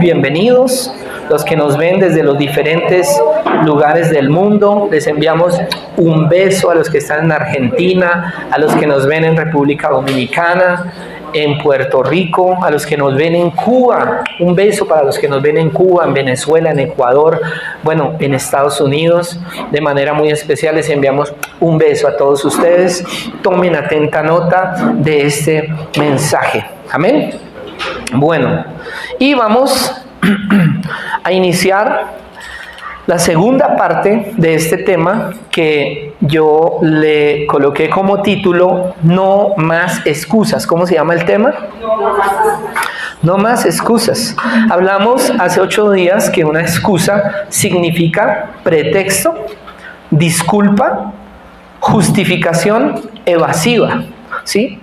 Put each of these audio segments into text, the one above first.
bienvenidos. Los que nos ven desde los diferentes lugares del mundo, les enviamos un beso a los que están en Argentina, a los que nos ven en República Dominicana, en Puerto Rico, a los que nos ven en Cuba, un beso para los que nos ven en Cuba, en Venezuela, en Ecuador, bueno, en Estados Unidos. De manera muy especial les enviamos un beso a todos ustedes. Tomen atenta nota de este mensaje. Amén. Bueno, y vamos a iniciar la segunda parte de este tema que yo le coloqué como título: No más excusas. ¿Cómo se llama el tema? No más excusas. Hablamos hace 8 días que una excusa significa pretexto, disculpa, justificación evasiva, ¿sí?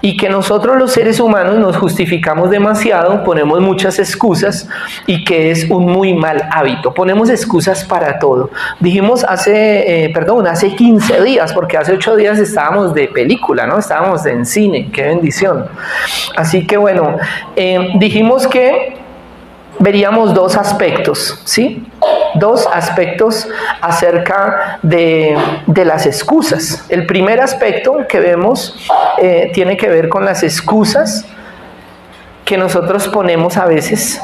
Y que nosotros los seres humanos nos justificamos demasiado, ponemos muchas excusas y que es un muy mal hábito. Ponemos excusas para todo. Dijimos hace 15 días, porque hace 8 días estábamos de película, ¿no? Estábamos en cine, qué bendición. Así que bueno, dijimos que veríamos 2 aspectos, ¿sí? 2 aspectos acerca de las excusas. El primer aspecto que vemos tiene que ver con las excusas que nosotros ponemos a veces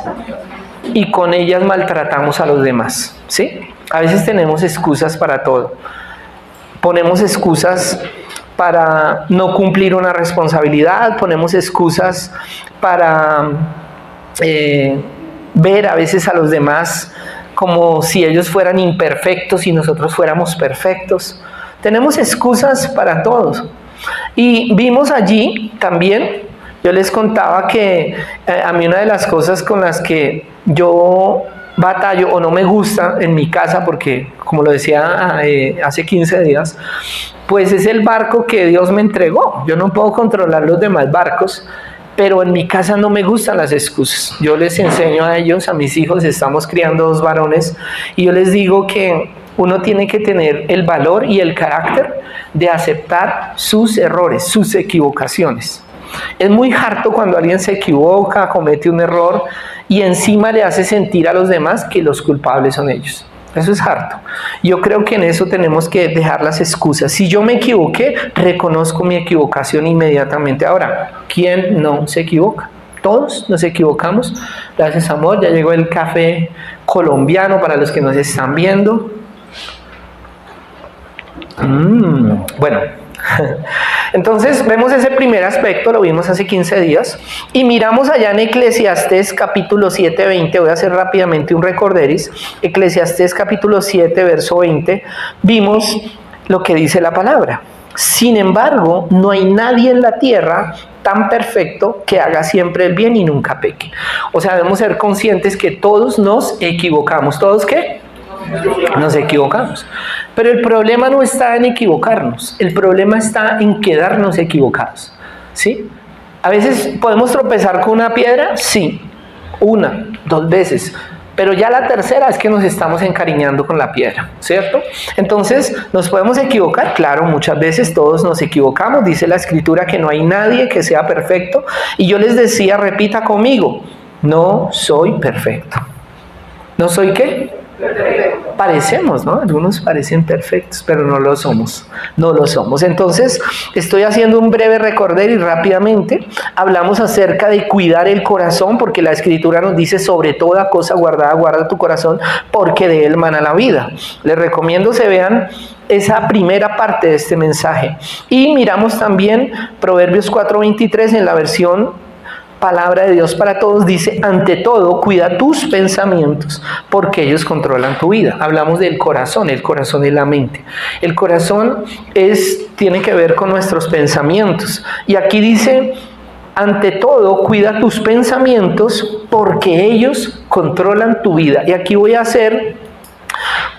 y con ellas maltratamos a los demás, ¿sí? A veces tenemos excusas para todo. Ponemos excusas para no cumplir una responsabilidad, ponemos excusas para ver a veces a los demás como si ellos fueran imperfectos y nosotros fuéramos perfectos. Tenemos excusas para todos. Y vimos allí también, yo les contaba que a mí una de las cosas con las que yo batallo o no me gusta en mi casa, porque como lo decía hace 15 días, pues es el barco que Dios me entregó. Yo no puedo controlar los demás barcos, pero en mi casa no me gustan las excusas. Yo les enseño a ellos, a mis hijos, estamos criando 2 varones, y yo les digo que uno tiene que tener el valor y el carácter de aceptar sus errores, sus equivocaciones. Es muy harto cuando alguien se equivoca, comete un error y encima le hace sentir a los demás que los culpables son ellos. Eso es harto. Yo creo que en eso tenemos que dejar las excusas. Si yo me equivoqué, reconozco mi equivocación inmediatamente. Ahora, ¿quién no se equivoca? Todos nos equivocamos. Gracias, amor. Ya llegó el café colombiano para los que nos están viendo. Bueno, entonces vemos ese primer aspecto, lo vimos hace 15 días, y miramos allá en Eclesiastés capítulo 7, 20, voy a hacer rápidamente un recorderis. Eclesiastés capítulo 7, verso 20, vimos lo que dice la palabra. Sin embargo, no hay nadie en la tierra tan perfecto que haga siempre el bien y nunca peque. O sea, debemos ser conscientes que todos nos equivocamos. ¿Todos qué? Nos equivocamos. Pero el problema no está en equivocarnos, el problema está en quedarnos equivocados, ¿sí? A veces podemos tropezar con una piedra, sí, 1, 2 veces, pero ya la tercera es que nos estamos encariñando con la piedra, ¿cierto? Entonces, ¿nos podemos equivocar? Claro, muchas veces todos nos equivocamos. Dice la Escritura que no hay nadie que sea perfecto, y yo les decía, repita conmigo: no soy perfecto. ¿No soy qué? Parecemos, ¿no? Algunos parecen perfectos, pero no lo somos. No lo somos. Entonces, estoy haciendo un breve recorder y rápidamente hablamos acerca de cuidar el corazón, porque la Escritura nos dice: sobre toda cosa guardada, guarda tu corazón, porque de él mana la vida. Les recomiendo se vean esa primera parte de este mensaje. Y miramos también Proverbios 4:23 en la versión Palabra de Dios para Todos. Dice: ante todo, cuida tus pensamientos, porque ellos controlan tu vida. Hablamos del corazón, el corazón es la mente. El corazón tiene que ver con nuestros pensamientos. Y aquí dice: ante todo, cuida tus pensamientos, porque ellos controlan tu vida. Y aquí voy a hacer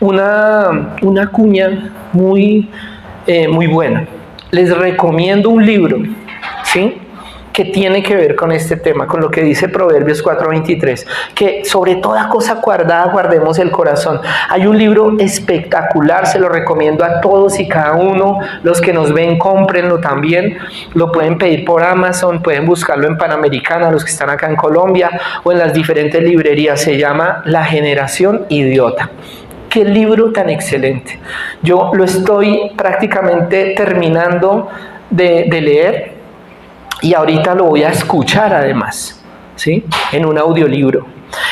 una cuña muy buena. Les recomiendo un libro, ¿sí?, que tiene que ver con este tema, con lo que dice Proverbios 4:23, que sobre toda cosa guardada guardemos el corazón. Hay un libro espectacular, se lo recomiendo a todos y cada uno. Los que nos ven, cómprenlo también. Lo pueden pedir por Amazon, pueden buscarlo en Panamericana, los que están acá en Colombia, o en las diferentes librerías. Se llama La generación idiota. ¡Qué libro tan excelente! Yo lo estoy prácticamente terminando de leer y ahorita lo voy a escuchar además, ¿sí? En un audiolibro.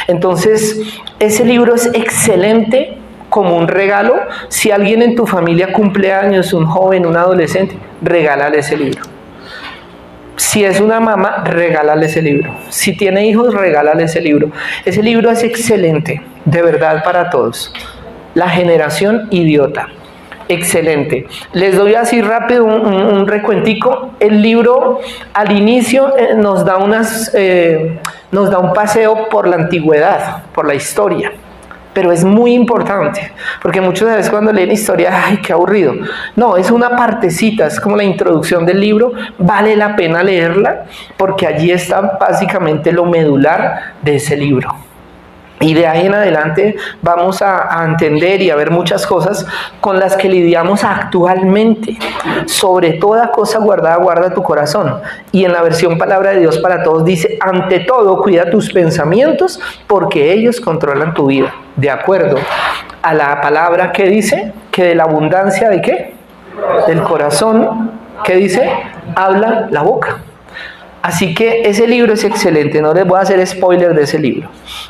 Entonces, ese libro es excelente como un regalo. Si alguien en tu familia cumple años, un joven, un adolescente, regálale ese libro. Si es una mamá, regálale ese libro. Si tiene hijos, regálale ese libro. Ese libro es excelente, de verdad, para todos. La generación idiota. Excelente. Les doy así rápido un recuentico. El libro al inicio nos da un paseo por la antigüedad, por la historia. Pero es muy importante, porque muchas veces cuando leen historia, ¡ay, qué aburrido! No, es una partecita, es como la introducción del libro. Vale la pena leerla, porque allí está básicamente lo medular de ese libro. Y de ahí en adelante vamos a entender y a ver muchas cosas con las que lidiamos actualmente. Sobre toda cosa guardada, guarda tu corazón. Y en la versión Palabra de Dios para Todos dice, ante todo, cuida tus pensamientos porque ellos controlan tu vida. De acuerdo a la palabra que dice, que de la abundancia ¿de qué? Del corazón, ¿qué dice? Habla la boca. Así que ese libro es excelente, no les voy a hacer spoiler de ese libro.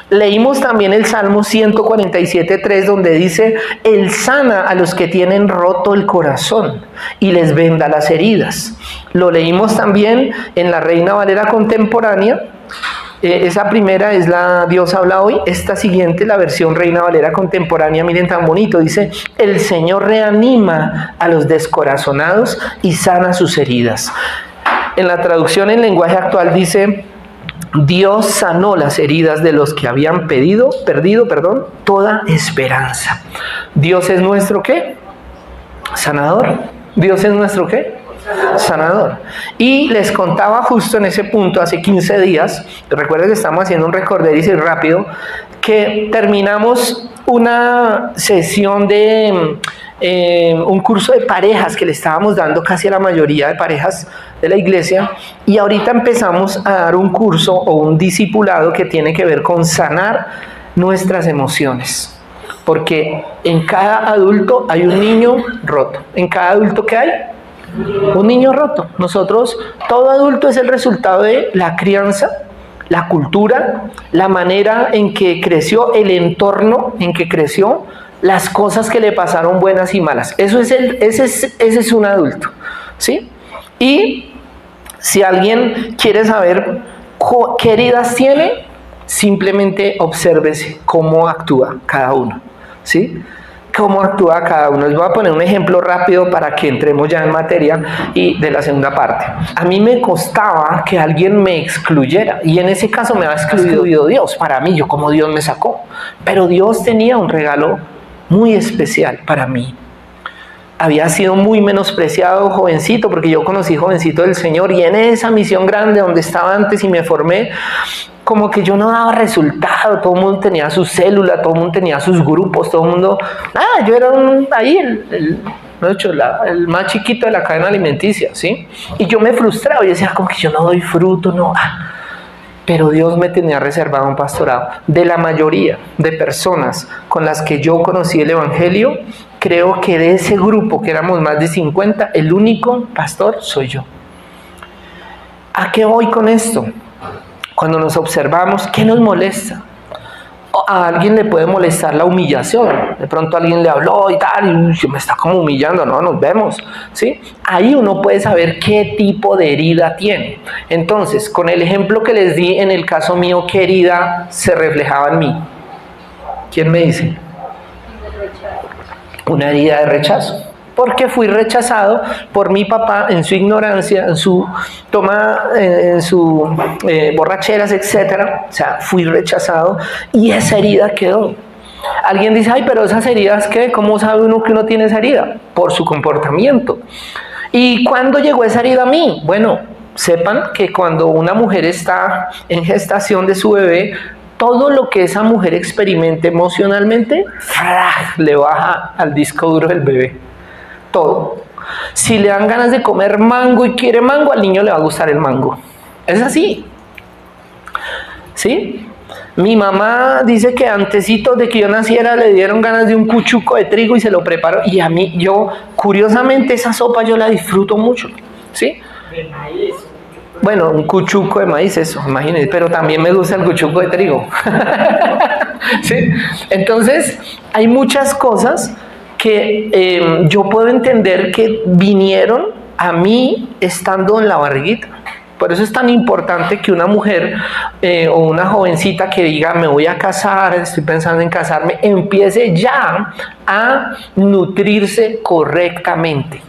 Leímos también el Salmo 147:3, donde dice, Él sana a los que tienen roto el corazón y les venda las heridas. Lo leímos también en la Reina Valera contemporánea. Esa primera es la Dios habla hoy. Esta siguiente, la versión Reina Valera contemporánea, miren tan bonito, dice, el Señor reanima a los descorazonados y sana sus heridas. En la traducción en lenguaje actual dice, Dios sanó las heridas de los que habían perdido toda esperanza. Dios es nuestro ¿qué? Sanador. Dios es nuestro ¿qué? Sanador. Y les contaba justo en ese punto, hace 15 días, recuerden que estamos haciendo un recorderis rápido, que terminamos una sesión de un curso de parejas que le estábamos dando casi a la mayoría de parejas de la iglesia, y ahorita empezamos a dar un curso o un discipulado que tiene que ver con sanar nuestras emociones, porque en cada adulto hay un niño roto. En cada adulto ¿qué hay? Un niño roto. Nosotros, todo adulto es el resultado de la crianza, la cultura, la manera en que creció, el entorno en que creció, las cosas que le pasaron buenas y malas. Ese es un adulto, ¿sí? Y si alguien quiere saber qué heridas tiene, simplemente obsérvese cómo actúa cada uno, ¿sí? Cómo actúa cada uno. Les voy a poner un ejemplo rápido para que entremos ya en materia y de la segunda parte. A mí me costaba que alguien me excluyera, y en ese caso me ha excluido Dios. Para mí, yo como Dios me sacó, pero Dios tenía un regalo muy especial para mí. Había sido muy menospreciado jovencito, porque yo conocí jovencito del Señor, y en esa misión grande donde estaba antes y me formé, como que yo no daba resultado. Todo el mundo tenía su célula, todo el mundo tenía sus grupos, todo el mundo, yo era el más chiquito de la cadena alimenticia, ¿sí? Y yo me frustraba y decía, como que yo no doy fruto, no. Pero Dios me tenía reservado un pastorado. De la mayoría de personas con las que yo conocí el Evangelio, creo que de ese grupo, que éramos más de 50, el único pastor soy yo. ¿A qué voy con esto? Cuando nos observamos, ¿qué nos molesta? A alguien le puede molestar la humillación. De pronto alguien le habló y tal, y me está como humillando, no, nos vemos, ¿sí? Ahí uno puede saber qué tipo de herida tiene. Entonces, con el ejemplo que les di en el caso mío, ¿qué herida se reflejaba en mí? ¿Quién me dice? Una herida de rechazo. Porque fui rechazado por mi papá en su ignorancia, en su borracheras, etc. O sea, fui rechazado y esa herida quedó. Alguien dice, pero esas heridas, ¿qué? ¿Cómo sabe uno que uno tiene esa herida? Por su comportamiento. ¿Y cuándo llegó esa herida a mí? Bueno, sepan que cuando una mujer está en gestación de su bebé, todo lo que esa mujer experimente emocionalmente, ¡frag!, le baja al disco duro del bebé. Todo. Si le dan ganas de comer mango y quiere mango, al niño le va a gustar el mango. Es así. ¿Sí? Mi mamá dice que antesito de que yo naciera le dieron ganas de un cuchuco de trigo y se lo preparó. Y a mí, curiosamente, esa sopa yo la disfruto mucho. ¿Sí? De maíz. Bueno, un cuchuco de maíz, eso, imagínense, pero también me gusta el cuchuco de trigo. ¿Sí? Entonces, hay muchas cosas que yo puedo entender que vinieron a mí estando en la barriguita. Por eso es tan importante que una mujer o una jovencita que diga me voy a casar, estoy pensando en casarme, empiece ya a nutrirse correctamente.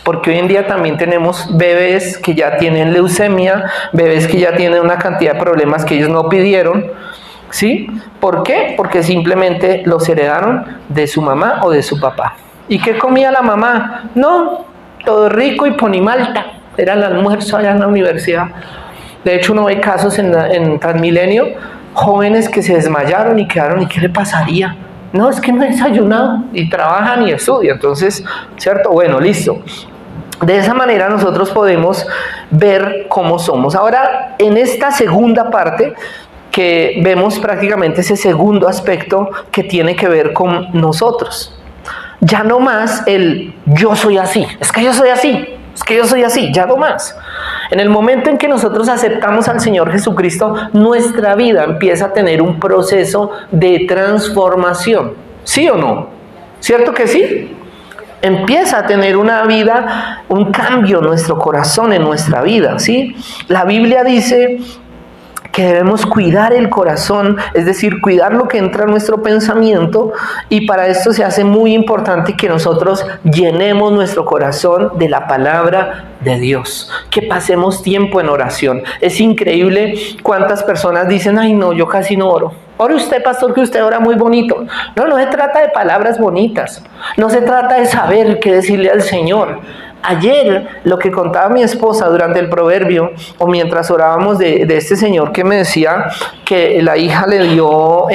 Porque hoy en día también tenemos bebés que ya tienen leucemia, bebés que ya tienen una cantidad de problemas que ellos no pidieron, ¿sí? ¿Por qué? Porque simplemente los heredaron de su mamá o de su papá. ¿Y qué comía la mamá? No, todo rico y ponimalta. Era el almuerzo allá en la universidad. De hecho, uno ve casos en Transmilenio, jóvenes que se desmayaron y quedaron, ¿y qué le pasaría? No, es que no he desayunado, y trabajan y estudian. Entonces, ¿cierto? Bueno, listo. De esa manera nosotros podemos ver cómo somos. Ahora, en esta segunda parte, que vemos prácticamente ese segundo aspecto que tiene que ver con nosotros. Ya no más el yo soy así, es que yo soy así. Es que yo soy así, ya no más. En el momento en que nosotros aceptamos al Señor Jesucristo, nuestra vida empieza a tener un proceso de transformación. ¿Sí o no? ¿Cierto que sí? Empieza a tener una vida, un cambio en nuestro corazón, en nuestra vida, ¿sí? La Biblia dice que debemos cuidar el corazón, es decir, cuidar lo que entra en nuestro pensamiento, y para esto se hace muy importante que nosotros llenemos nuestro corazón de la palabra de Dios, que pasemos tiempo en oración. Es increíble cuántas personas dicen, ay no, yo casi no oro. Ore usted, pastor, que usted ora muy bonito. No, no se trata de palabras bonitas, no se trata de saber qué decirle al Señor. Ayer, lo que contaba mi esposa durante el proverbio, o mientras orábamos de este señor que me decía que la hija le dio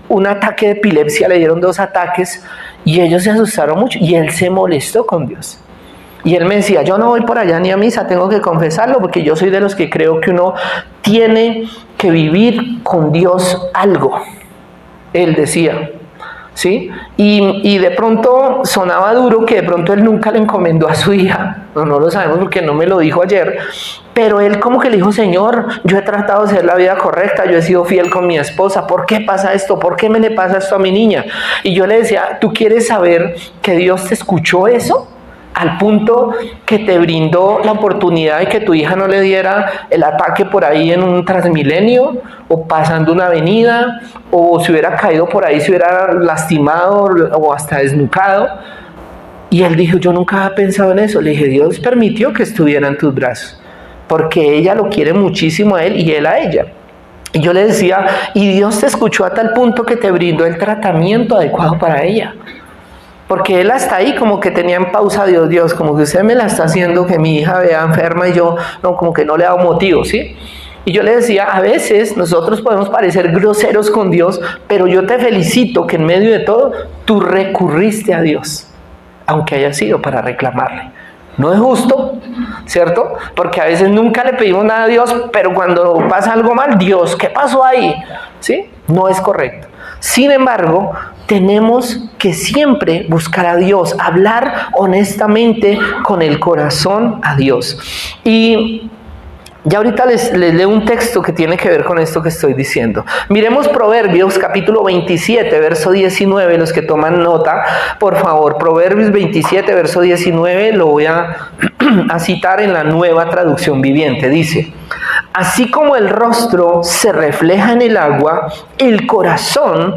un ataque de epilepsia, le dieron 2 ataques, y ellos se asustaron mucho, y él se molestó con Dios. Y él me decía, yo no voy por allá ni a misa, tengo que confesarlo, porque yo soy de los que creo que uno tiene que vivir con Dios algo. Él decía, ¿sí? Y de pronto sonaba duro que de pronto él nunca le encomendó a su hija. No lo sabemos porque no me lo dijo ayer. Pero él como que le dijo, Señor, yo he tratado de hacer la vida correcta, yo he sido fiel con mi esposa. ¿Por qué pasa esto? ¿Por qué me le pasa esto a mi niña? Y yo le decía, ¿tú quieres saber que Dios te escuchó eso? Al punto que te brindó la oportunidad de que tu hija no le diera el ataque por ahí en un Transmilenio, o pasando una avenida, o si hubiera caído por ahí, se hubiera lastimado o hasta desnucado. Y él dijo, yo nunca había pensado en eso. Le dije, Dios permitió que estuviera en tus brazos, porque ella lo quiere muchísimo a él y él a ella. Y yo le decía, y Dios te escuchó a tal punto que te brindó el tratamiento adecuado para ella. Porque él hasta ahí como que tenía en pausa, Dios, como que usted me la está haciendo que mi hija vea enferma y yo no, como que no le he dado motivo, ¿sí? Y yo le decía, a veces nosotros podemos parecer groseros con Dios, pero yo te felicito que en medio de todo tú recurriste a Dios, aunque haya sido para reclamarle. No es justo, ¿cierto? Porque a veces nunca le pedimos nada a Dios, pero cuando pasa algo mal, Dios, ¿qué pasó ahí? ¿Sí? No es correcto. Sin embargo, tenemos que siempre buscar a Dios, hablar honestamente con el corazón a Dios. Y ya ahorita les leo un texto que tiene que ver con esto que estoy diciendo. Miremos Proverbios capítulo 27, verso 19, los que toman nota, por favor. Proverbios 27, verso 19, lo voy a citar en la Nueva Traducción Viviente. Dice, así como el rostro se refleja en el agua, el corazón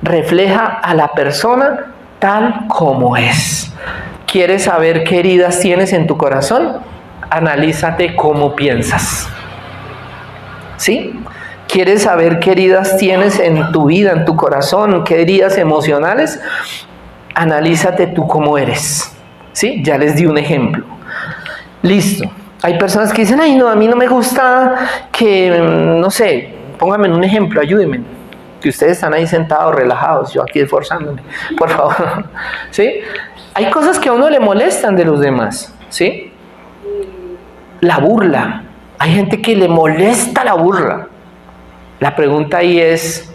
refleja a la persona tal como es. ¿Quieres saber qué heridas tienes en tu corazón? Analízate cómo piensas. ¿Sí? ¿Quieres saber qué heridas tienes en tu vida, en tu corazón? ¿Qué heridas emocionales? Analízate tú cómo eres. ¿Sí? Ya les di un ejemplo. Listo. Hay personas que dicen, ay no, a mí no me gusta que, no sé, pónganme un ejemplo, ayúdenme, que ustedes están ahí sentados, relajados, yo aquí esforzándome, por favor, ¿sí? Hay cosas que a uno le molestan de los demás, ¿sí? La burla, hay gente que le molesta la burla. La pregunta ahí es,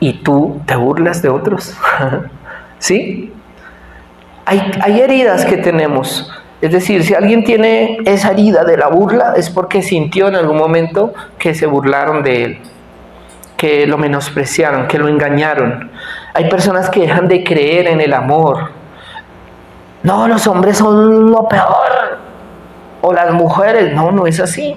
¿y tú te burlas de otros? ¿Sí? Hay heridas que tenemos. Es decir, si alguien tiene esa herida de la burla, es porque sintió en algún momento que se burlaron de él, que lo menospreciaron, que lo engañaron. Hay personas que dejan de creer en el amor. No, los hombres son lo peor. O las mujeres. No, no es así.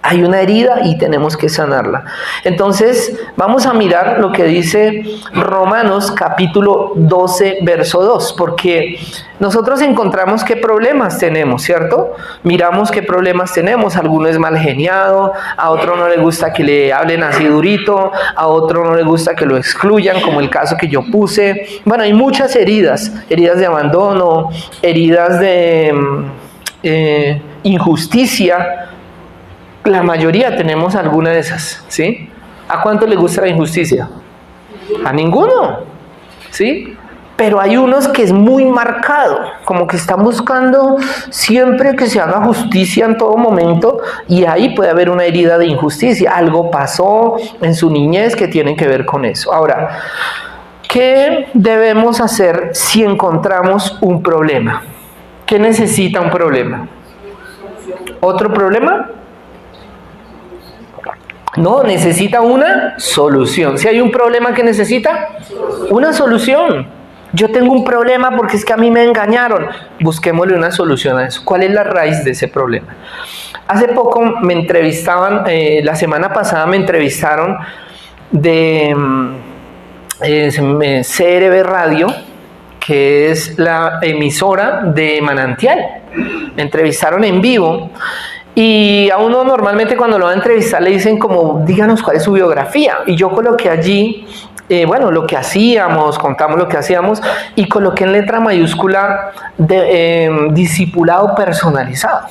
Hay una herida y tenemos que sanarla. Entonces, vamos a mirar lo que dice Romanos capítulo 12, verso 2, porque nosotros encontramos qué problemas tenemos, ¿cierto? Miramos qué problemas tenemos. A alguno es mal geniado, a otro no le gusta que le hablen así durito, a otro no le gusta que lo excluyan, como el caso que yo puse. Bueno, hay muchas heridas de abandono, heridas de injusticia. La mayoría tenemos alguna de esas, ¿sí? ¿A cuánto le gusta la injusticia? A ninguno, ¿sí? Pero hay unos que es muy marcado, como que están buscando siempre que se haga justicia en todo momento, y ahí puede haber una herida de injusticia. Algo pasó en su niñez que tiene que ver con eso. Ahora, ¿qué debemos hacer si encontramos un problema? ¿Qué necesita un problema? ¿Otro problema? No, necesita una solución. Si hay un problema que necesita, una solución. Yo tengo un problema porque es que a mí me engañaron. Busquémosle una solución a eso. ¿Cuál es la raíz de ese problema? Hace poco me entrevistaban, la semana pasada me entrevistaron de CRB Radio, que es la emisora de Manantial. Me entrevistaron en vivo. Y a uno normalmente cuando lo va a entrevistar le dicen como, díganos cuál es su biografía. Y yo coloqué allí, lo que hacíamos, contamos lo que hacíamos, y coloqué en letra mayúscula de discipulado personalizado.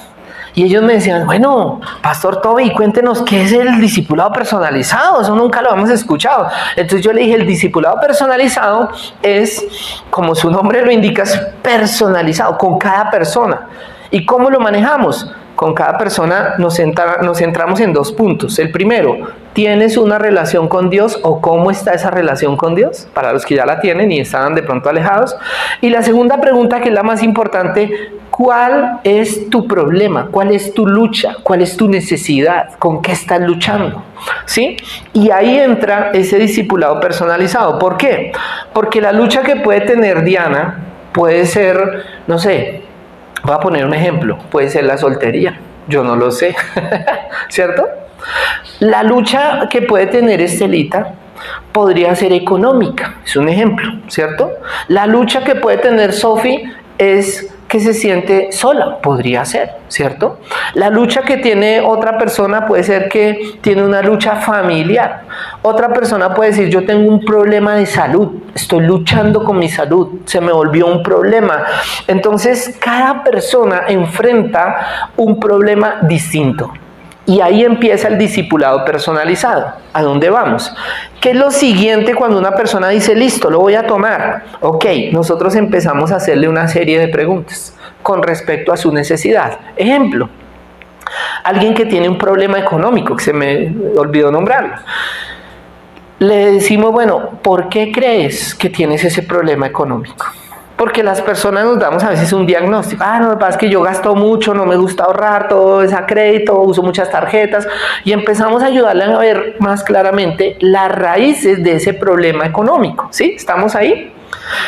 Y ellos me decían, bueno, Pastor Toby, cuéntenos qué es el discipulado personalizado, eso nunca lo hemos escuchado. Entonces yo le dije, el discipulado personalizado es, como su nombre lo indica, es personalizado con cada persona. ¿Y cómo lo manejamos? Con cada persona nos centramos en 2 puntos. El primero, ¿tienes una relación con Dios o cómo está esa relación con Dios? Para los que ya la tienen y estaban de pronto alejados. Y la segunda pregunta, que es la más importante, ¿cuál es tu problema? ¿Cuál es tu lucha? ¿Cuál es tu necesidad? ¿Con qué estás luchando? ¿Sí? Y ahí entra ese discipulado personalizado. ¿Por qué? Porque la lucha que puede tener Diana puede ser, no sé, voy a poner un ejemplo, puede ser la soltería, yo no lo sé, ¿cierto? La lucha que puede tener Estelita podría ser económica, es un ejemplo, ¿cierto? La lucha que puede tener Sofi es que se siente sola, podría ser, ¿cierto? La lucha que tiene otra persona puede ser que tiene una lucha familiar. Otra persona puede decir, yo tengo un problema de salud, estoy luchando con mi salud, se me volvió un problema. Entonces, cada persona enfrenta un problema distinto. Y ahí empieza el discipulado personalizado. ¿A dónde vamos? ¿Qué es lo siguiente cuando una persona dice, listo, lo voy a tomar? Ok, nosotros empezamos a hacerle una serie de preguntas con respecto a su necesidad. Ejemplo, alguien que tiene un problema económico, que se me olvidó nombrarlo. Le decimos, bueno, ¿por qué crees que tienes ese problema económico? Porque las personas nos damos a veces un diagnóstico. No, lo que pasa es que yo gasto mucho, no me gusta ahorrar, todo es a crédito, uso muchas tarjetas. Y empezamos a ayudarle a ver más claramente las raíces de ese problema económico. ¿Sí? ¿Estamos ahí?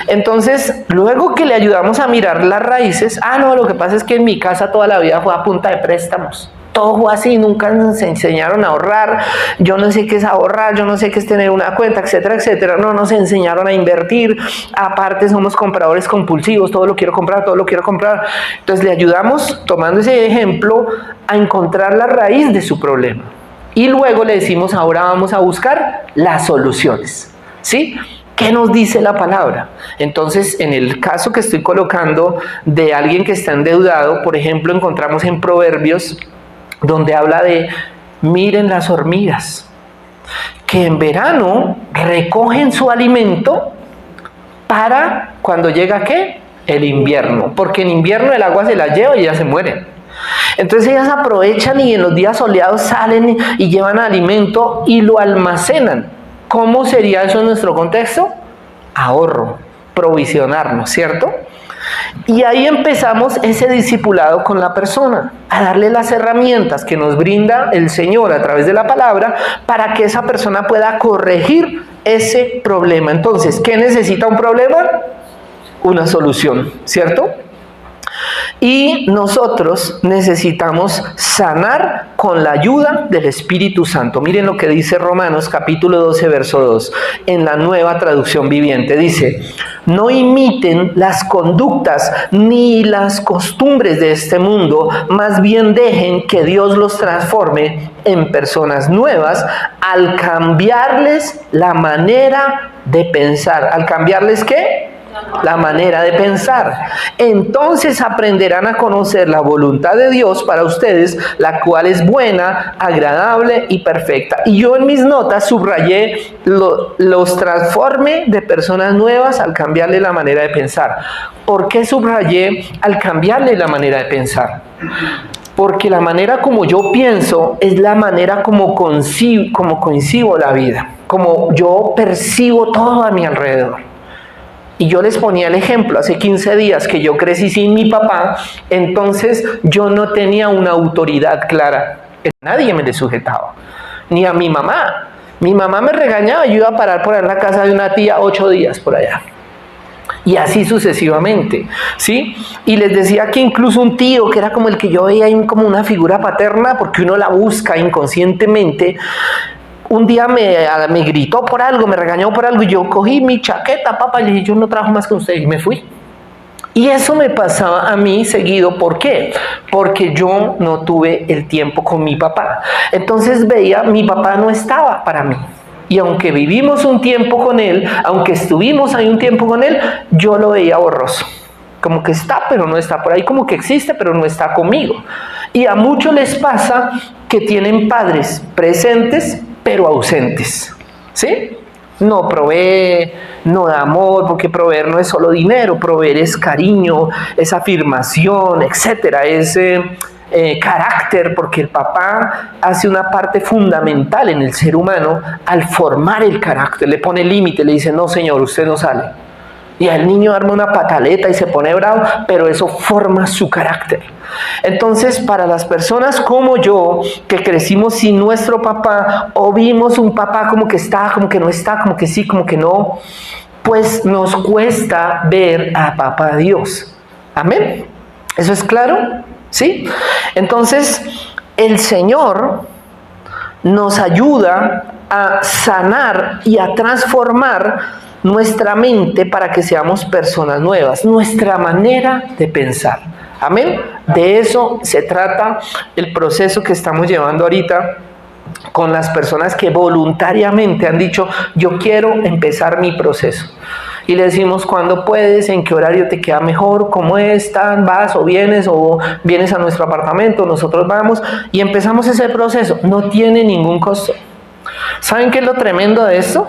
Entonces, luego que le ayudamos a mirar las raíces, no, lo que pasa es que en mi casa toda la vida fue a punta de préstamos. Todo fue así, nunca nos enseñaron a ahorrar, yo no sé qué es ahorrar, yo no sé qué es tener una cuenta, etcétera, etcétera. No nos enseñaron a invertir, aparte somos compradores compulsivos, todo lo quiero comprar, todo lo quiero comprar. Entonces le ayudamos, tomando ese ejemplo, a encontrar la raíz de su problema. Y luego le decimos, ahora vamos a buscar las soluciones, ¿sí? ¿Qué nos dice la palabra? Entonces, en el caso que estoy colocando de alguien que está endeudado, por ejemplo, encontramos en Proverbios donde habla de, miren las hormigas, que en verano recogen su alimento para cuando llega, ¿qué? El invierno, porque en invierno el agua se la lleva y ya se mueren. Entonces ellas aprovechan y en los días soleados salen y llevan alimento y lo almacenan. ¿Cómo sería eso en nuestro contexto? Ahorro, provisionarnos, ¿cierto? Y ahí empezamos ese discipulado con la persona, a darle las herramientas que nos brinda el Señor a través de la palabra para que esa persona pueda corregir ese problema. Entonces, ¿qué necesita un problema? Una solución, ¿cierto? Y nosotros necesitamos sanar con la ayuda del Espíritu Santo. Miren lo que dice Romanos capítulo 12, verso 2, en la Nueva Traducción Viviente. Dice, no imiten las conductas ni las costumbres de este mundo, más bien dejen que Dios los transforme en personas nuevas al cambiarles la manera de pensar. ¿Al cambiarles qué? La manera de pensar. Entonces aprenderán a conocer la voluntad de Dios para ustedes, la cual es buena, agradable y perfecta. Y yo en mis notas subrayé los transforme de personas nuevas al cambiarle la manera de pensar. ¿Por qué subrayé al cambiarle la manera de pensar? Porque la manera como yo pienso es la manera como concibo la vida, como yo percibo todo a mi alrededor. Y yo les ponía el ejemplo, hace 15 días que yo crecí sin mi papá, entonces yo no tenía una autoridad clara. Nadie me le sujetaba, ni a mi mamá. Mi mamá me regañaba, yo iba a parar por ahí en la casa de una tía 8 días por allá. Y así sucesivamente, ¿sí? Y les decía que incluso un tío, que era como el que yo veía ahí como una figura paterna, porque uno la busca inconscientemente, un día me gritó por algo, me regañó por algo, y yo cogí mi chaqueta, papá, y le dije, yo no trabajo más con usted, y me fui. Y eso me pasaba a mí seguido. ¿Por qué? Porque yo no tuve el tiempo con mi papá. Entonces veía, mi papá no estaba para mí. Y aunque vivimos un tiempo con él, aunque estuvimos ahí un tiempo con él, yo lo veía borroso. Como que está, pero no está por ahí, como que existe, pero no está conmigo. Y a muchos les pasa que tienen padres presentes, pero ausentes, ¿sí? No provee, no da amor, porque proveer no es solo dinero, proveer es cariño, es afirmación, etcétera, es carácter, porque el papá hace una parte fundamental en el ser humano al formar el carácter, le pone límite, le dice, no señor, usted no sale. Y el niño arma una pataleta y se pone bravo, pero eso forma su carácter. Entonces, para las personas como yo, que crecimos sin nuestro papá, o vimos un papá como que está, como que no está, como que sí, como que no, pues nos cuesta ver a papá Dios. ¿Amén? ¿Eso es claro? ¿Sí? Entonces, el Señor nos ayuda a sanar y a transformar nuestra mente para que seamos personas nuevas, nuestra manera de pensar. Amén. De eso se trata el proceso que estamos llevando ahorita con las personas que voluntariamente han dicho, yo quiero empezar mi proceso. Y le decimos, ¿cuándo puedes? ¿En qué horario te queda mejor? ¿Cómo están? ¿Vas o vienes a nuestro apartamento? Nosotros vamos y empezamos ese proceso. No tiene ningún costo. ¿Saben qué es lo tremendo de esto?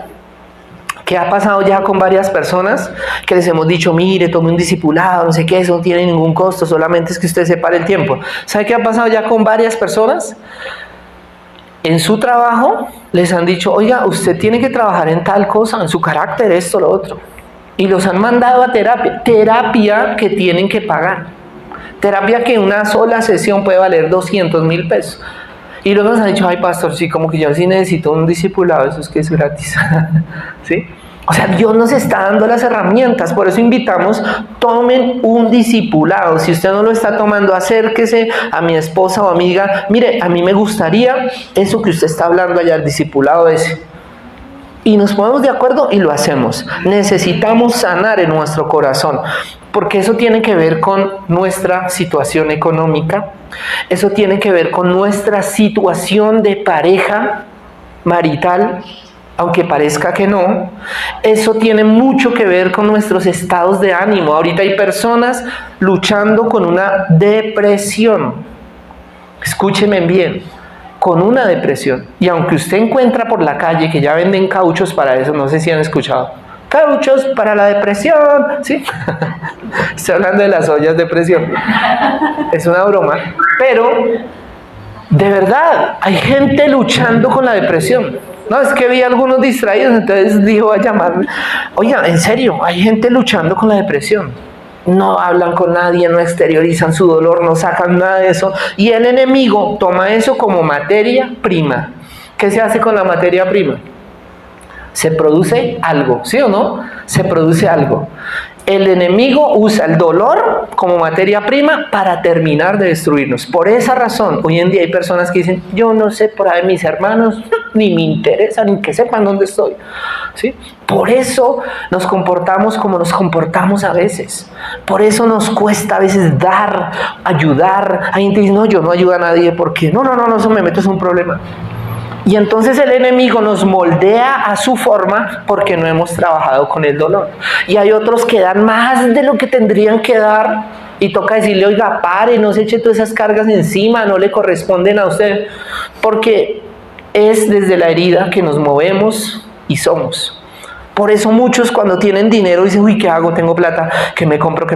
Que ha pasado ya con varias personas que les hemos dicho, mire, tome un discipulado, no sé qué, eso no tiene ningún costo, solamente es que usted separe el tiempo. ¿Sabe qué ha pasado ya con varias personas? En su trabajo les han dicho, oiga, usted tiene que trabajar en tal cosa, en su carácter, esto, lo otro. Y los han mandado a terapia que tienen que pagar. Terapia que una sola sesión puede valer 200,000 pesos. Y luego nos han dicho, ay pastor, sí, como que yo sí necesito un discipulado, eso es que es gratis. ¿Sí? O sea, Dios nos está dando las herramientas, por eso invitamos, tomen un discipulado. Si usted no lo está tomando, acérquese a mi esposa o amiga, mire, a mí me gustaría eso que usted está hablando allá, el discipulado ese. Y nos ponemos de acuerdo y lo hacemos. Necesitamos sanar en nuestro corazón, porque eso tiene que ver con nuestra situación económica, eso tiene que ver con nuestra situación de pareja marital, aunque parezca que no, eso tiene mucho que ver con nuestros estados de ánimo. Ahorita hay personas luchando con una depresión. Escúcheme bien, con una depresión. Y aunque usted encuentra por la calle que ya venden cauchos para eso, no sé si han escuchado, cauchos para la depresión, ¿sí? Estoy hablando de las ollas de presión. Es una broma, pero de verdad, hay gente luchando con la depresión. No, es que vi a algunos distraídos, entonces dijo a llamarme. Oiga, en serio, hay gente luchando con la depresión. No hablan con nadie, no exteriorizan su dolor, no sacan nada de eso. Y el enemigo toma eso como materia prima. ¿Qué se hace con la materia prima? Se produce algo, ¿sí o no? Se produce algo. El enemigo usa el dolor como materia prima para terminar de destruirnos. Por esa razón, hoy en día hay personas que dicen, yo no sé por ahí mis hermanos, ni me interesa, ni que sepan dónde estoy. ¿Sí? Por eso nos comportamos como nos comportamos a veces. Por eso nos cuesta a veces dar, ayudar. Hay gente que dice, no, yo no ayudo a nadie porque no, eso me meto en un problema. Y entonces el enemigo nos moldea a su forma porque no hemos trabajado con el dolor. Y hay otros que dan más de lo que tendrían que dar y toca decirle, oiga, pare, no se eche todas esas cargas encima, no le corresponden a usted. Porque es desde la herida que nos movemos y somos. Por eso muchos cuando tienen dinero dicen, uy, ¿qué hago? Tengo plata, ¿qué me compro?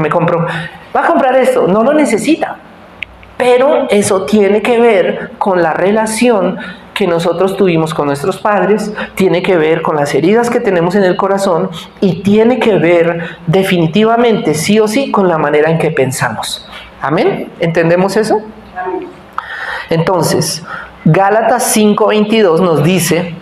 Va a comprar esto, no lo necesita. Pero eso tiene que ver con la relación que nosotros tuvimos con nuestros padres, tiene que ver con las heridas que tenemos en el corazón y tiene que ver definitivamente, sí o sí, con la manera en que pensamos. ¿Amén? ¿Entendemos eso? Entonces, Gálatas 5:22 nos dice,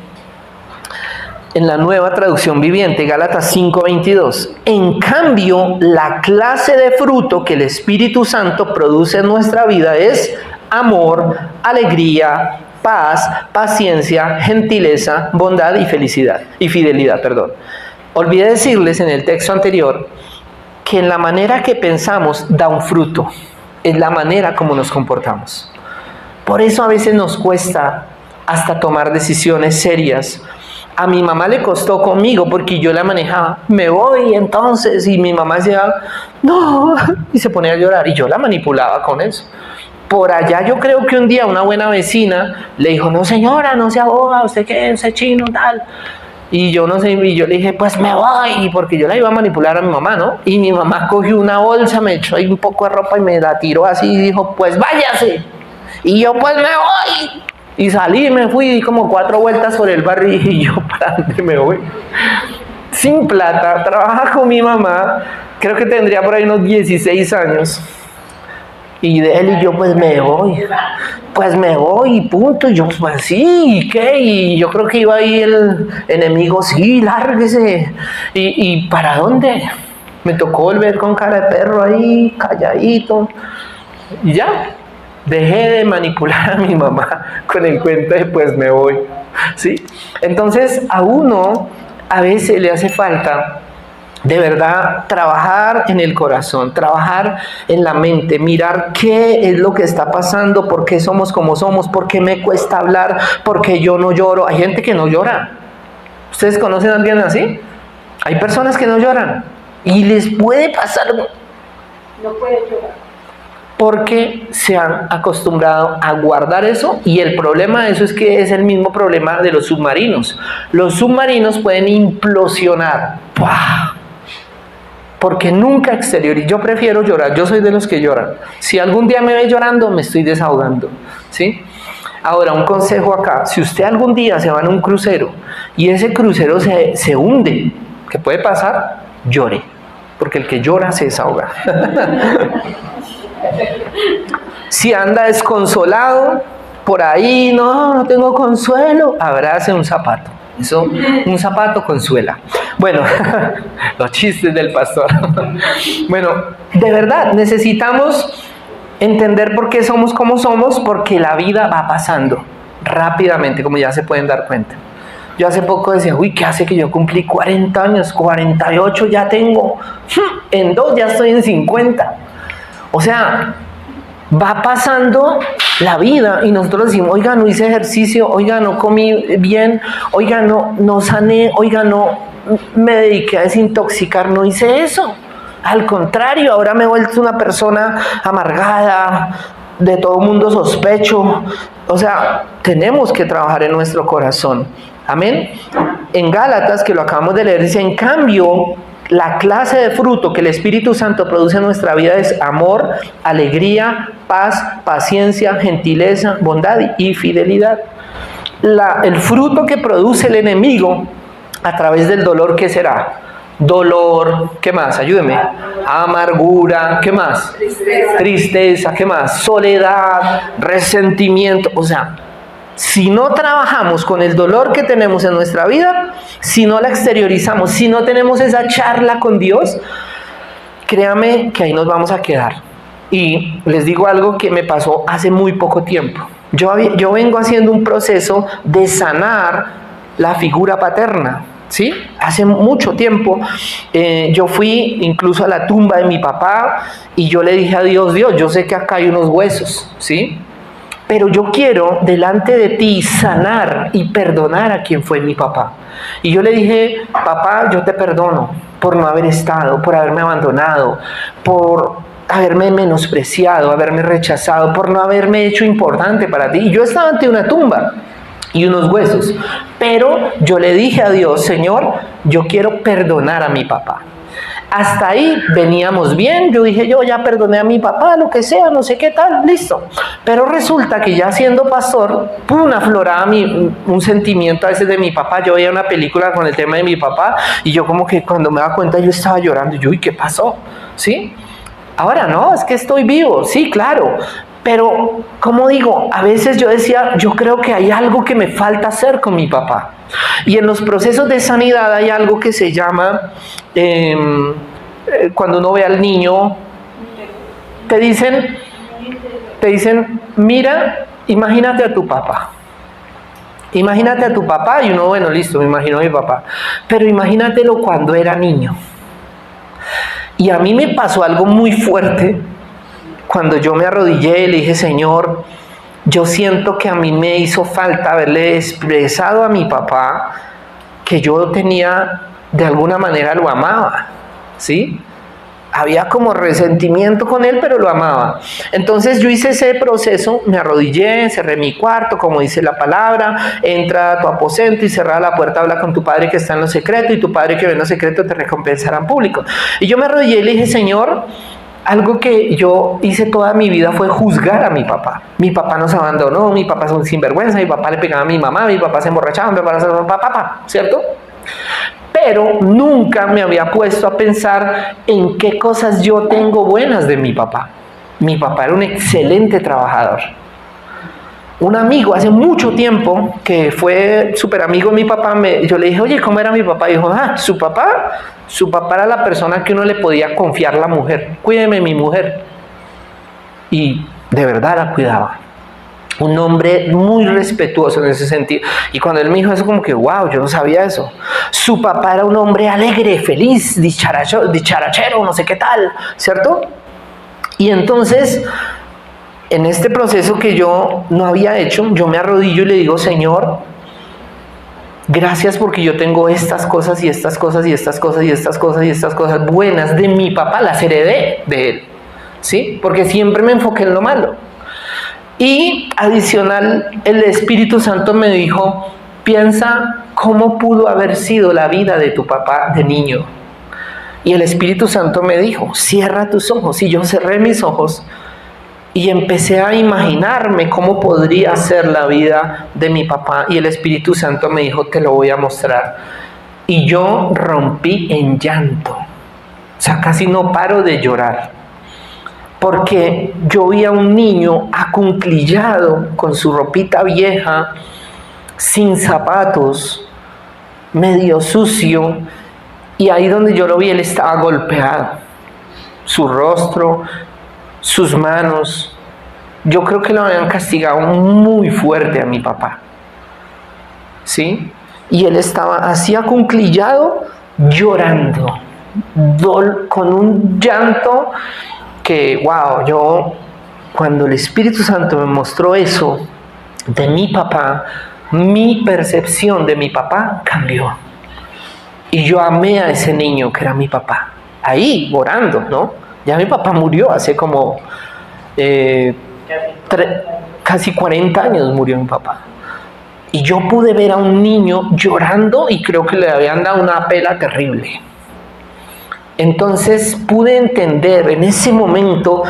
en la Nueva Traducción Viviente, Gálatas 5:22, en cambio, la clase de fruto que el Espíritu Santo produce en nuestra vida es amor, alegría, paz, paciencia, gentileza, bondad y fidelidad. Olvidé decirles en el texto anterior que en la manera que pensamos da un fruto, es la manera como nos comportamos. Por eso a veces nos cuesta hasta tomar decisiones serias. A mi mamá le costó conmigo porque yo la manejaba. Me voy entonces, y mi mamá decía, no, y se ponía a llorar y yo la manipulaba con eso. Por allá yo creo que un día una buena vecina le dijo, no señora, no se aboga, usted quédese chino, tal. Y yo no sé, y yo le dije, pues me voy, porque yo la iba a manipular a mi mamá, ¿no? Y mi mamá cogió una bolsa, me echó ahí un poco de ropa y me la tiró así y dijo, pues váyase. Y yo, pues me voy. Y salí, me fui, di como 4 vueltas por el barrio y dije, yo, ¿para dónde me voy? Sin plata, trabaja con mi mamá, creo que tendría por ahí unos 16 años. Y de él y yo, pues me voy, y punto. Y yo, pues sí, ¿y qué? Y yo creo que iba ahí el enemigo, sí, lárguese. ¿Y para dónde? Me tocó volver con cara de perro ahí, calladito. Y ya, dejé de manipular a mi mamá con el cuento de pues me voy. ¿Sí? Entonces, a uno a veces le hace falta de verdad trabajar en el corazón, trabajar en la mente, mirar qué es lo que está pasando, por qué somos como somos, por qué me cuesta hablar, por qué yo no lloro. Hay gente que no llora. ¿Ustedes conocen a alguien así? Hay personas que no lloran y les puede pasar. No puede llorar. Porque se han acostumbrado a guardar eso, y el problema de eso es que es el mismo problema de los submarinos. Los submarinos pueden implosionar. ¡Pah! Porque nunca exteriorizan. Yo prefiero llorar, yo soy de los que lloran. Si algún día me ve llorando, me estoy desahogando, ¿sí? Ahora, un consejo acá: si usted algún día se va en un crucero y ese crucero se hunde, ¿qué puede pasar? Llore, porque el que llora se desahoga. Si anda desconsolado, por ahí, no tengo consuelo, abrace un zapato. Eso, un zapato consuela. Bueno, los chistes del pastor. Bueno, de verdad, necesitamos entender por qué somos como somos, porque la vida va pasando rápidamente, como ya se pueden dar cuenta. Yo hace poco decía, uy, ¿qué hace que yo cumplí 40 años? 48 ya tengo. En 2 ya estoy en 50. O sea, va pasando la vida y nosotros decimos, oiga, no hice ejercicio, oiga, no comí bien, oiga, no sané, oiga, no me dediqué a desintoxicar, no hice eso. Al contrario, ahora me he vuelto una persona amargada, de todo mundo sospecho. O sea, tenemos que trabajar en nuestro corazón. Amén. En Gálatas, que lo acabamos de leer, dice, en cambio, la clase de fruto que el Espíritu Santo produce en nuestra vida es amor, alegría, paz, paciencia, gentileza, bondad y fidelidad. El fruto que produce el enemigo a través del dolor, ¿qué será? Dolor, ¿qué más? Ayúdeme. Amargura, ¿qué más? Tristeza, ¿qué más? Soledad, resentimiento. O sea, si no trabajamos con el dolor que tenemos en nuestra vida, si no la exteriorizamos, si no tenemos esa charla con Dios, créame que ahí nos vamos a quedar. Y les digo algo que me pasó hace muy poco tiempo. Yo vengo haciendo un proceso de sanar la figura paterna, ¿sí? Hace mucho tiempo yo fui incluso a la tumba de mi papá y yo le dije a Dios, yo sé que acá hay unos huesos, ¿sí? Pero yo quiero delante de ti sanar y perdonar a quien fue mi papá. Y yo le dije, papá, yo te perdono por no haber estado, por haberme abandonado, por haberme menospreciado, haberme rechazado, por no haberme hecho importante para ti. Y yo estaba ante una tumba y unos huesos, pero yo le dije a Dios, Señor, yo quiero perdonar a mi papá. Hasta ahí veníamos bien, yo dije, yo ya perdoné a mi papá, lo que sea, no sé qué tal, listo. Pero resulta que ya siendo pastor, afloraba un sentimiento a veces de mi papá. Yo veía una película con el tema de mi papá y yo como que cuando me daba cuenta yo estaba llorando, y yo, ¿y qué pasó? ¿Sí? Ahora no, es que estoy vivo, sí, claro. Pero, como digo, a veces yo decía, yo creo que hay algo que me falta hacer con mi papá. Y en los procesos de sanidad hay algo que se llama, cuando uno ve al niño, te dicen, mira, imagínate a tu papá. Imagínate a tu papá y uno, bueno, listo, me imagino a mi papá. Pero imagínatelo cuando era niño. Y a mí me pasó algo muy fuerte cuando yo me arrodillé y le dije, Señor, yo siento que a mí me hizo falta haberle expresado a mi papá que yo tenía, de alguna manera lo amaba, ¿sí? Había como resentimiento con él, pero lo amaba. Entonces yo hice ese proceso, me arrodillé, cerré mi cuarto, como dice la palabra, entra a tu aposento y cerrada la puerta, habla con tu Padre que está en lo secreto, y tu Padre que ve en lo secreto te recompensará en público. Y yo me arrodillé y le dije, Señor, algo que yo hice toda mi vida fue juzgar a mi papá. Mi papá nos abandonó, mi papá es un sinvergüenza, mi papá le pegaba a mi mamá, mi papá se emborrachaba, mi papá se papá, ¿cierto? Pero nunca me había puesto a pensar en qué cosas yo tengo buenas de mi papá. Mi papá era un excelente trabajador. Un amigo hace mucho tiempo, que fue súper amigo de mi papá, yo le dije, oye, ¿cómo era mi papá? Y dijo, su papá era la persona que uno le podía confiar la mujer. Cuídeme mi mujer. Y de verdad la cuidaba. Un hombre muy respetuoso en ese sentido. Y cuando él me dijo eso, como que, wow, yo no sabía eso. Su papá era un hombre alegre, feliz, dicharachero, no sé qué tal, ¿cierto? Y entonces, en este proceso que yo no había hecho, yo me arrodillo y le digo, Señor, gracias porque yo tengo estas cosas y estas cosas y estas cosas y estas cosas y estas cosas buenas de mi papá, las heredé de él, ¿sí? Porque siempre me enfoqué en lo malo. Y adicional, el Espíritu Santo me dijo, piensa cómo pudo haber sido la vida de tu papá de niño. Y el Espíritu Santo me dijo, cierra tus ojos. Y yo cerré mis ojos y empecé a imaginarme cómo podría ser la vida de mi papá. Y el Espíritu Santo me dijo, te lo voy a mostrar. Y yo rompí en llanto. O sea, casi no paro de llorar. Porque yo vi a un niño acunclillado con su ropita vieja, sin zapatos, medio sucio, y ahí donde yo lo vi él estaba golpeado. Su rostro, sus manos, yo creo que lo habían castigado muy fuerte a mi papá. ¿Sí? Y él estaba así acunclillado, llorando, con un llanto que, wow, yo cuando el Espíritu Santo me mostró eso de mi papá, mi percepción de mi papá cambió. Y yo amé a ese niño que era mi papá. Ahí, orando, ¿no? Ya mi papá murió hace como casi 40 años murió mi papá. Y yo pude ver a un niño llorando y creo que le habían dado una pela terrible. Entonces pude entender en ese momento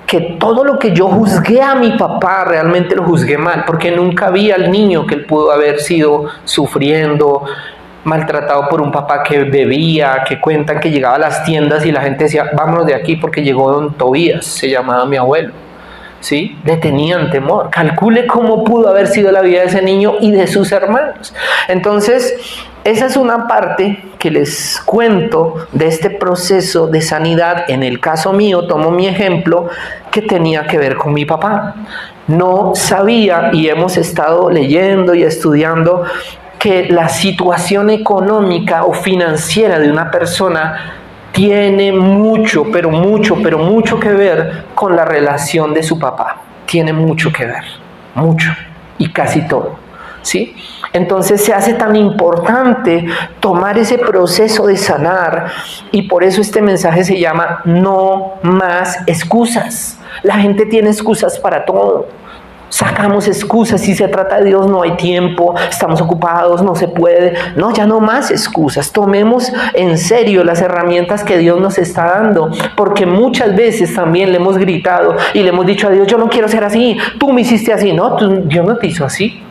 que todo lo que yo juzgué a mi papá realmente lo juzgué mal, porque nunca vi al niño que él pudo haber sido sufriendo, maltratado por un papá que bebía, que cuentan que llegaba a las tiendas y la gente decía, vámonos de aquí porque llegó don Tobías, se llamaba mi abuelo. ¿Sí? Le tenían temor. Calcule cómo pudo haber sido la vida de ese niño y de sus hermanos. Entonces, esa es una parte que les cuento de este proceso de sanidad. En el caso mío, tomo mi ejemplo, que tenía que ver con mi papá. No sabía, y hemos estado leyendo y estudiando, que la situación económica o financiera de una persona tiene mucho que ver con la relación de su papá. Tiene mucho que ver, mucho, y casi todo, ¿sí? Entonces se hace tan importante tomar ese proceso de sanar, y por eso este mensaje se llama No más excusas. La gente tiene excusas para todo. Sacamos excusas, si se trata de Dios no hay tiempo, estamos ocupados, no se puede. No, ya no más excusas. Tomemos en serio las herramientas que Dios nos está dando, porque muchas veces también le hemos gritado y le hemos dicho a Dios, yo no quiero ser así, tú me hiciste así. No, Dios no te hizo así.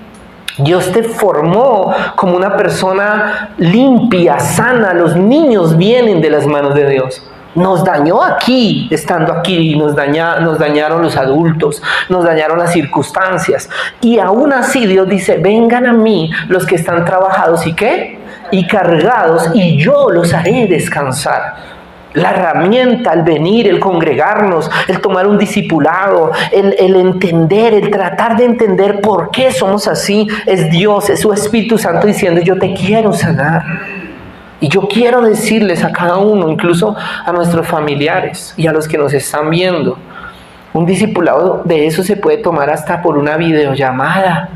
Dios te formó como una persona limpia, sana. Los niños vienen de las manos de Dios. Nos dañó aquí, estando aquí, nos dañaron los adultos, nos dañaron las circunstancias. Y aún así Dios dice, vengan a mí los que están trabajados y ¿qué? Y cargados, y yo los haré descansar. La herramienta, el venir, el congregarnos, el tomar un discipulado, el entender, el tratar de entender por qué somos así, es Dios, es su Espíritu Santo diciendo, yo te quiero sanar. Y yo quiero decirles a cada uno, incluso a nuestros familiares y a los que nos están viendo, un discipulado de eso se puede tomar hasta por una videollamada.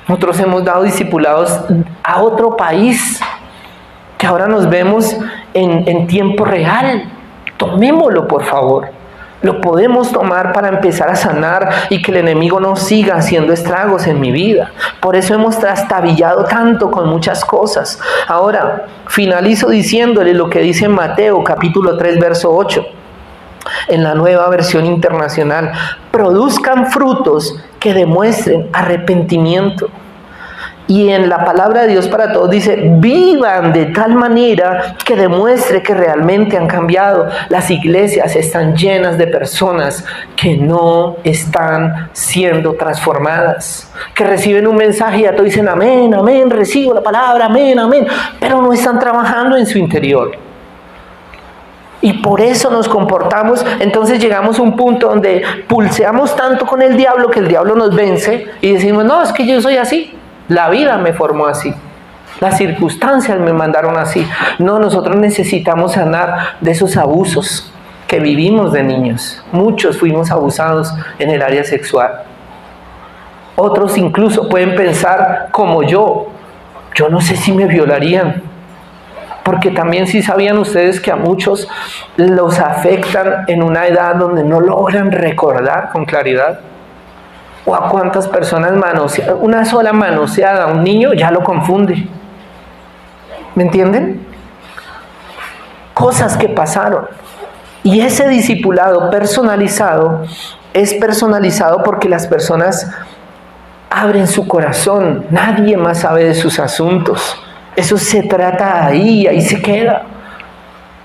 Nosotros hemos dado discipulados a otro país, que ahora nos vemos en tiempo real. Tomémoslo, por favor. Lo podemos tomar para empezar a sanar y que el enemigo no siga haciendo estragos en mi vida. Por eso hemos trastabillado tanto con muchas cosas. Ahora, finalizo diciéndole lo que dice Mateo capítulo 3, verso 8. En la Nueva Versión Internacional. Produzcan frutos que demuestren arrepentimiento. Y en la palabra de Dios para todos dice, vivan de tal manera que demuestre que realmente han cambiado. Las iglesias están llenas de personas que no están siendo transformadas, que reciben un mensaje y ya todos dicen amén, amén, recibo la palabra, amén, amén, pero no están trabajando en su interior. Y por eso nos comportamos, entonces llegamos a un punto donde pulseamos tanto con el diablo que el diablo nos vence y decimos, no, es que yo soy así. La vida me formó así. Las circunstancias me mandaron así. No, nosotros necesitamos sanar de esos abusos que vivimos de niños. Muchos fuimos abusados en el área sexual. Otros incluso pueden pensar como yo no sé si me violarían. Porque también sí sabían ustedes que a muchos los afectan en una edad donde no logran recordar con claridad. O a cuántas personas una sola manoseada a un niño ya lo confunde. ¿Me entienden? Cosas que pasaron. Y ese discipulado personalizado es personalizado porque las personas abren su corazón. Nadie más sabe de sus asuntos. Eso se trata ahí se queda.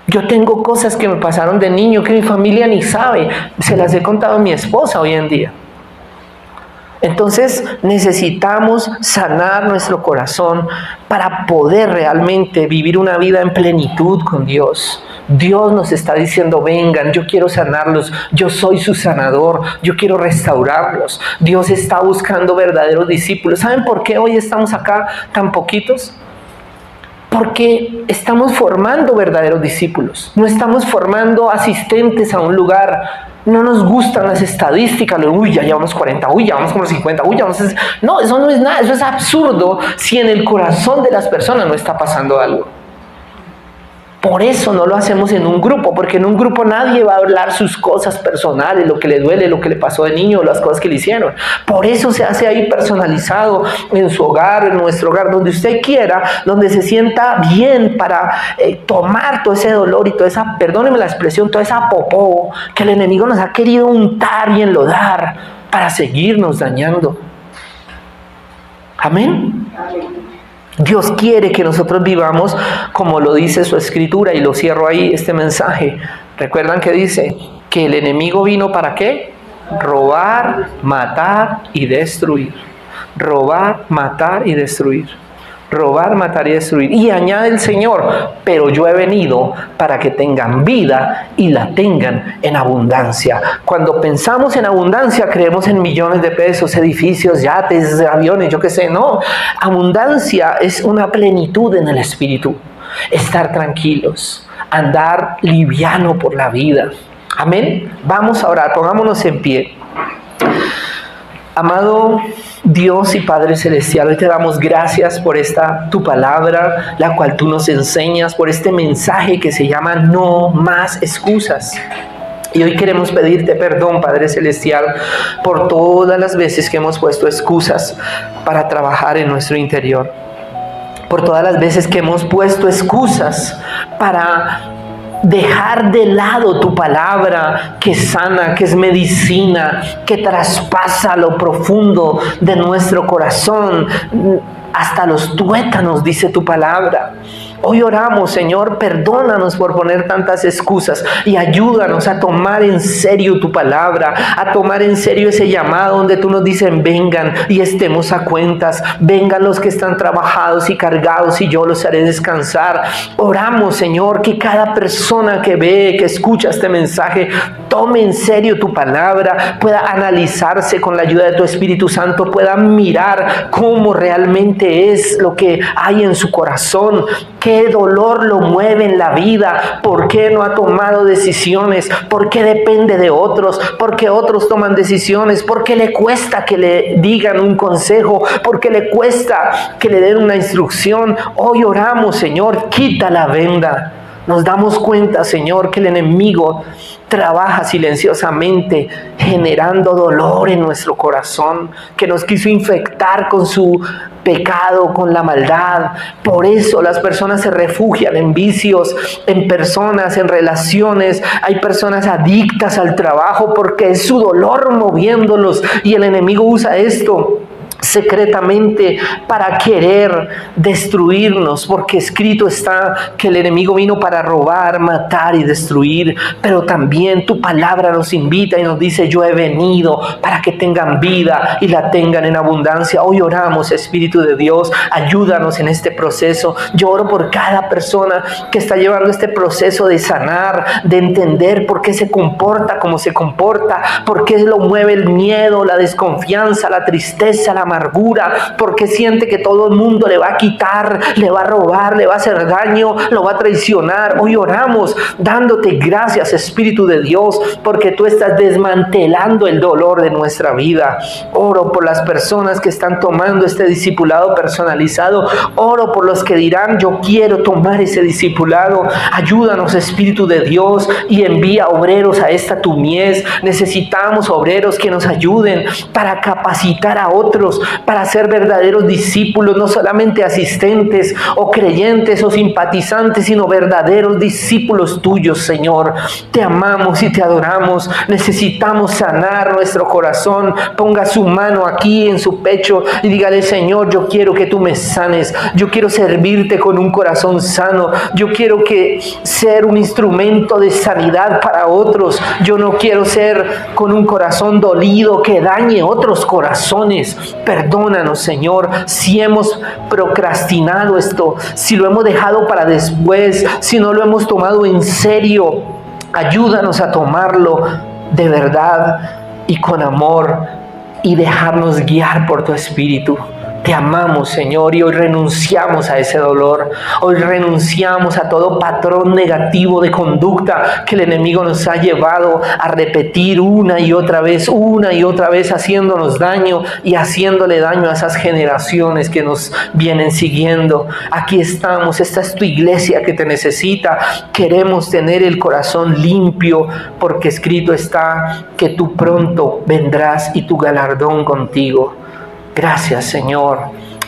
Yo tengo cosas que me pasaron de niño que mi familia ni sabe. Se las he contado a mi esposa hoy en día. Entonces necesitamos sanar nuestro corazón para poder realmente vivir una vida en plenitud con Dios. Dios nos está diciendo, vengan, yo quiero sanarlos, yo soy su sanador, yo quiero restaurarlos. Dios está buscando verdaderos discípulos. ¿Saben por qué hoy estamos acá tan poquitos? Porque estamos formando verdaderos discípulos. No estamos formando asistentes a un lugar. No nos gustan las estadísticas, uy, ya llevamos 40, uy, ya vamos como 50, uy, ya vamos... No, eso no es nada, eso es absurdo si en el corazón de las personas no está pasando algo. Por eso no lo hacemos en un grupo, porque en un grupo nadie va a hablar sus cosas personales, lo que le duele, lo que le pasó de niño, las cosas que le hicieron. Por eso se hace ahí personalizado, en su hogar, en nuestro hogar, donde usted quiera, donde se sienta bien para tomar todo ese dolor y toda esa, perdóneme la expresión, toda esa popó que el enemigo nos ha querido untar y enlodar para seguirnos dañando. Amén. Amén. Dios quiere que nosotros vivamos como lo dice su escritura, y lo cierro ahí este mensaje. ¿Recuerdan que dice que el enemigo vino para qué? Robar, matar y destruir. Robar, matar y destruir. Robar, matar y destruir. Y añade el Señor, pero yo he venido para que tengan vida y la tengan en abundancia. Cuando pensamos en abundancia, creemos en millones de pesos, edificios, yates, aviones, yo qué sé. No, abundancia es una plenitud en el espíritu. Estar tranquilos, andar liviano por la vida. Amén. Vamos a orar, pongámonos en pie. Amado Dios y Padre Celestial, hoy te damos gracias por esta tu palabra, la cual tú nos enseñas, por este mensaje que se llama No Más Excusas. Y hoy queremos pedirte perdón, Padre Celestial, por todas las veces que hemos puesto excusas para trabajar en nuestro interior. Por todas las veces que hemos puesto excusas para dejar de lado tu palabra que sana, que es medicina, que traspasa lo profundo de nuestro corazón, hasta los tuétanos, dice tu palabra. Hoy oramos, Señor, perdónanos por poner tantas excusas y ayúdanos a tomar en serio tu palabra, a tomar en serio ese llamado donde tú nos dices, vengan y estemos a cuentas, vengan los que están trabajados y cargados y yo los haré descansar. Oramos, Señor, que cada persona que ve, que escucha este mensaje, tome en serio tu palabra, pueda analizarse con la ayuda de tu Espíritu Santo, pueda mirar cómo realmente es lo que hay en su corazón, qué dolor lo mueve en la vida, por qué no ha tomado decisiones, por qué depende de otros, por qué otros toman decisiones, por qué le cuesta que le digan un consejo, por qué le cuesta que le den una instrucción. Hoy oramos, Señor, quita la venda. Nos damos cuenta, Señor, que el enemigo trabaja silenciosamente, generando dolor en nuestro corazón, que nos quiso infectar con su pecado, con la maldad. Por eso las personas se refugian en vicios, en personas, en relaciones. Hay personas adictas al trabajo porque es su dolor moviéndolos, y el enemigo usa esto secretamente para querer destruirnos, porque escrito está que el enemigo vino para robar, matar y destruir. Pero también tu palabra nos invita y nos dice, yo he venido para que tengan vida y la tengan en abundancia. Hoy oramos, Espíritu de Dios, ayúdanos en este proceso. Yo oro por cada persona que está llevando este proceso de sanar, de entender por qué se comporta como se comporta, por qué lo mueve el miedo, la desconfianza, la tristeza, la amargura, porque siente que todo el mundo le va a quitar, le va a robar, le va a hacer daño, lo va a traicionar. Hoy oramos dándote gracias, Espíritu de Dios, porque tú estás desmantelando el dolor de nuestra vida. Oro por las personas que están tomando este discipulado personalizado. Oro por los que dirán, yo quiero tomar ese discipulado. Ayúdanos, Espíritu de Dios, y envía obreros a esta tu mies. Necesitamos obreros que nos ayuden para capacitar a otros, para ser verdaderos discípulos, no solamente asistentes o creyentes o simpatizantes, sino verdaderos discípulos tuyos, Señor. Te amamos y te adoramos. Necesitamos sanar nuestro corazón. Ponga su mano aquí en su pecho y dígale, Señor, yo quiero que tú me sanes. Yo quiero servirte con un corazón sano. Yo quiero ser un instrumento de sanidad para otros. Yo no quiero ser con un corazón dolido que dañe otros corazones. Perdónanos, Señor, si hemos procrastinado esto, si lo hemos dejado para después, si no lo hemos tomado en serio. Ayúdanos a tomarlo de verdad y con amor, y dejarnos guiar por tu Espíritu. Te amamos, Señor, y hoy renunciamos a ese dolor. Hoy renunciamos a todo patrón negativo de conducta que el enemigo nos ha llevado a repetir una y otra vez, haciéndonos daño y haciéndole daño a esas generaciones que nos vienen siguiendo. Aquí estamos, esta es tu iglesia que te necesita. Queremos tener el corazón limpio, porque escrito está que tú pronto vendrás y tu galardón contigo. Gracias, Señor.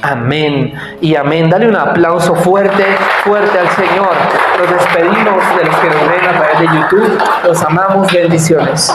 Amén y amén. Dale un aplauso fuerte al Señor. Nos despedimos de los que nos ven a través de YouTube. Los amamos. Bendiciones.